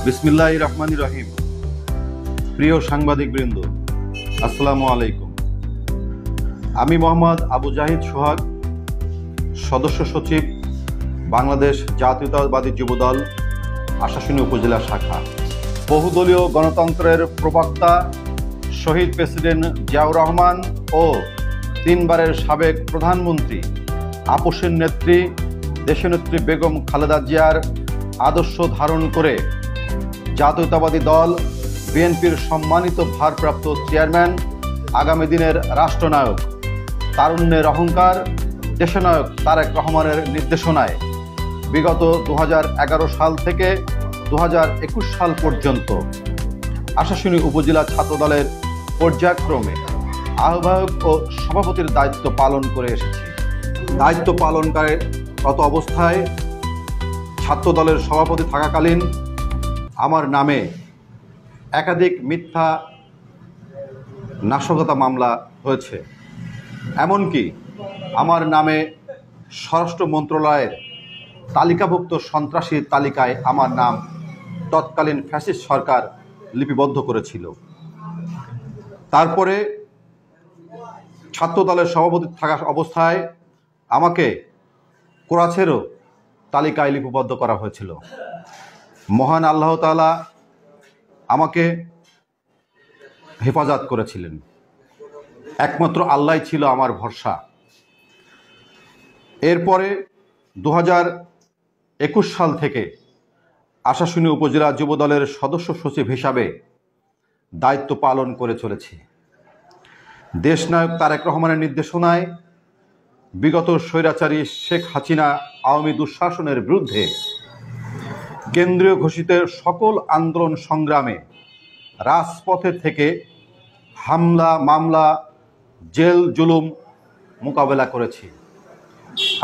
বিসমিল্লাহির রহমানির রহিম। প্রিয় সাংবাদিকবৃন্দ, আসসালামু আলাইকুম। আমি মোহাম্মদ আবু জাহিদ সোহাগ, সদস্য সচিব, বাংলাদেশ জাতীয়তাবাদী যুবদল, আশাশুনি উপজেলা শাখা। বহুদলীয় গণতন্ত্রের প্রবক্তা শহীদ প্রেসিডেন্ট জিয়াউর রহমান ও 3 বারের সাবেক প্রধানমন্ত্রী আপসের নেত্রী দেশনেত্রী বেগম খালেদা জিয়ার আদর্শ ধারণ করে জাতীয়তাবাদী দল বিএনপির সম্মানিত ভারপ্রাপ্ত চেয়ারম্যান, আগামী দিনের রাষ্ট্রনায়ক, তারুণ্যের অহংকার দেশনায়ক তারেক রহমানের নির্দেশনায় বিগত 2011 সাল থেকে 2021 সাল পর্যন্ত আশাশুনি উপজেলা ছাত্রদলের পর্যায়ক্রমে আহ্বায়ক ও সভাপতির দায়িত্ব পালন করে এসেছি। দায়িত্ব পালনকারী গত অবস্থায় ছাত্রদলের সভাপতি থাকাকালীন আমার নামে একাধিক মিথ্যা নাশকতা মামলা হয়েছে। এমনকি আমার নামে স্বরাষ্ট্র মন্ত্রণালয়ের তালিকাভুক্ত সন্ত্রাসীর তালিকায় আমার নাম তৎকালীন ফ্যাসিস্ট সরকার লিপিবদ্ধ করেছিল। তারপরে ছাত্রদলের সভাপতি থাকা অবস্থায় আমাকে কোরাছেরও তালিকায় লিপিবদ্ধ করা হয়েছিল। মহান আল্লাহ তাআলা আমাকে হেফাজত করেছিলেন। একমাত্র আল্লাহই ছিল আমার ভরসা। এরপরে 2021 সাল থেকে আশাশুনি উপজেলা যুবদলের সদস্য সচিব হিসাবে দায়িত্ব পালন করে চলেছি। দেশনায়ক তারেক রহমানের নির্দেশনায় বিগত স্বৈরাচারী শেখ হাসিনা আওয়ামী দুঃশাসনের বিরুদ্ধে কেন্দ্রীয় ঘোষিত সকল আন্দোলন সংগ্রামে রাজপথে থেকে হামলা, মামলা, জেল জুলুম মোকাবেলা করেছি।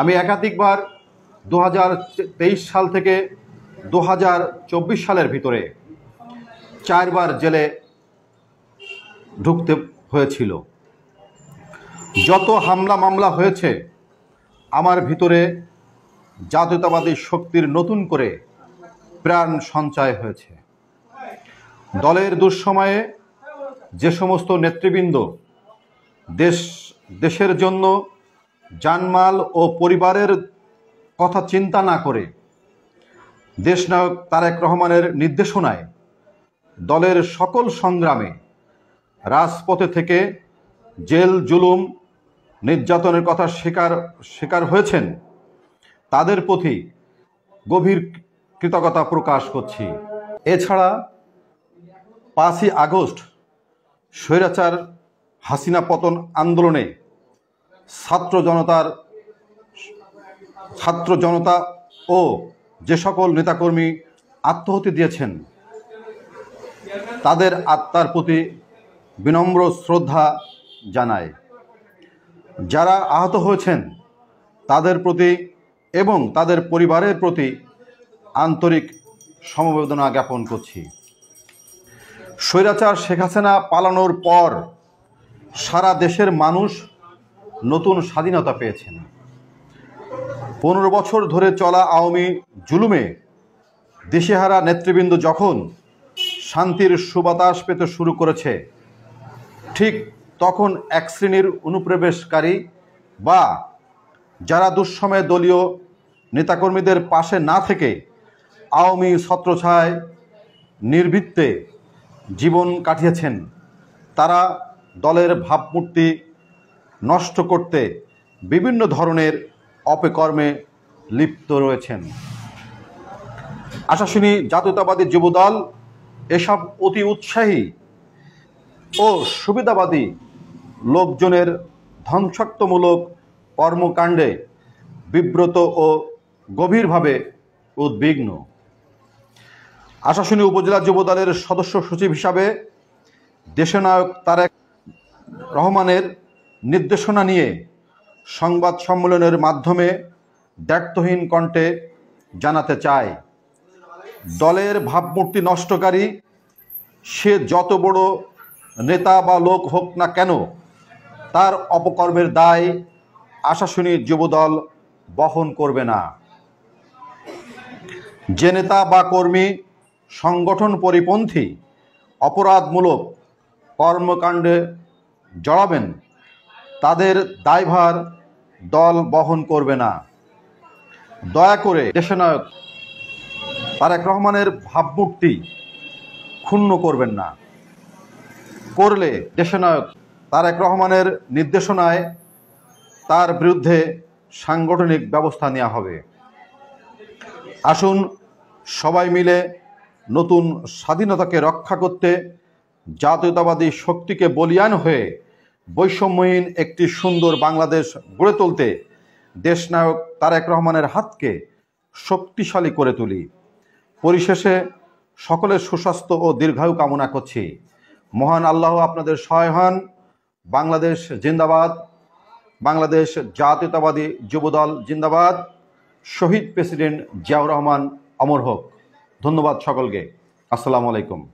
আমি একাধিকবার 2023 সাল থেকে 2024 সালের ভিতরে 4 বার জেলে ঢুকতে হয়েছিল। যত হামলা মামলা হয়েছে, আমার ভিতরে জাতীয়তাবাদী শক্তির নতুন করে প্রাণ সঞ্চয় হয়েছে। দলের দুঃসময়ে যে সমস্ত নেতৃবৃন্দ দেশের জন্য জানমাল ও পরিবারের কথা চিন্তা না করে দেশনায়ক তারেক রহমানের নির্দেশনায় দলের সকল সংগ্রামে রাজপথে থেকে জেল জুলুম নির্যাতনের কথা স্বীকার হয়েছেন, তাদের প্রতি গভীর কৃতজ্ঞতা প্রকাশ করছি। এছাড়া 5ই আগস্ট স্বৈরাচার হাসিনা পতন আন্দোলনে ছাত্র জনতা ও যে সকল নেতাকর্মী আত্মাহুতি দিয়েছেন, তাদের আত্মার প্রতি বিনম্র শ্রদ্ধা জানায়। যারা আহত হয়েছেন তাদের প্রতি এবং তাদের পরিবারের প্রতি আন্তরিক সমবেদনা জ্ঞাপন করছি। স্বৈরাচার শেখ হাসিনা পালানোর পর সারা দেশের মানুষ নতুন স্বাধীনতা পেয়েছেন। 15 বছর ধরে চলা আওয়ামী জুলুমে দিশেহারা নেতৃবৃন্দ যখন শান্তির সুবাতাস পেতে শুরু করেছে, ঠিক তখন এক শ্রেণীর অনুপ্রবেশকারী বা যারা দুঃসময়ে দলীয় নেতাকর্মীদের পাশে না থেকে আওয়ামী ছত্রছায়ায় নির্বৃত্তে জীবন কাটিয়েছেন, তারা দলের ভাবমূর্তি নষ্ট করতে বিভিন্ন ধরনের অপকর্মে লিপ্ত রয়েছেন। আশাশুনি জাতীয়তাবাদী যুবদল এসব অতি উৎসাহী ও সুবিধাবাদী লোকজনের ধ্বংসাত্মমূলক কর্মকাণ্ডে বিব্রত ও গভীরভাবে উদ্বিগ্ন। আশাশুনি উপজেলা যুবদলের সদস্য সচিব হিসাবে দেশনায়ক তারেক রহমানের নির্দেশনা নিয়ে সংবাদ সম্মেলনের মাধ্যমে দায়িত্বহীন কণ্ঠে জানাতে চাই, দলের ভাবমূর্তি নষ্টকারী সে যত বড় নেতা বা লোক হোক না কেন, তার অপকর্মের দায় আশাশুনি যুবদল বহন করবে না। যে নেতা বা কর্মী সংগঠন পরিপন্থী অপরাধমূলক কর্মকাণ্ডে জড়াবেন তাদের দায়ভার দল বহন করবে না। দয়া করে দেশনায়ক তারেক রহমানের ভাবমূর্তি ক্ষুণ্ণ করবেন না। করলে দেশনায়ক তারেক রহমানের নির্দেশনায় তার বিরুদ্ধে সাংগঠনিক ব্যবস্থা নেওয়া হবে। আসুন সবাই মিলে নতুন স্বাধীনতাকে রক্ষা করতে জাতীয়তাবাদী শক্তিকে বলীয়ান হয়ে বৈষম্যহীন একটি সুন্দর বাংলাদেশ গড়ে তুলতে দেশনায়ক তারেক রহমানের হাতকে শক্তিশালী করে তুলি। পরিশেষে সকলের সুস্বাস্থ্য ও দীর্ঘায়ু কামনা করছি। মহান আল্লাহ আপনাদের সহায় হন। বাংলাদেশ জিন্দাবাদ। বাংলাদেশ জাতীয়তাবাদী যুবদল জিন্দাবাদ। শহীদ প্রেসিডেন্ট জিয়াউর রহমান অমর হোক। ধন্যবাদ সকলকে। আসসালামু আলাইকুম।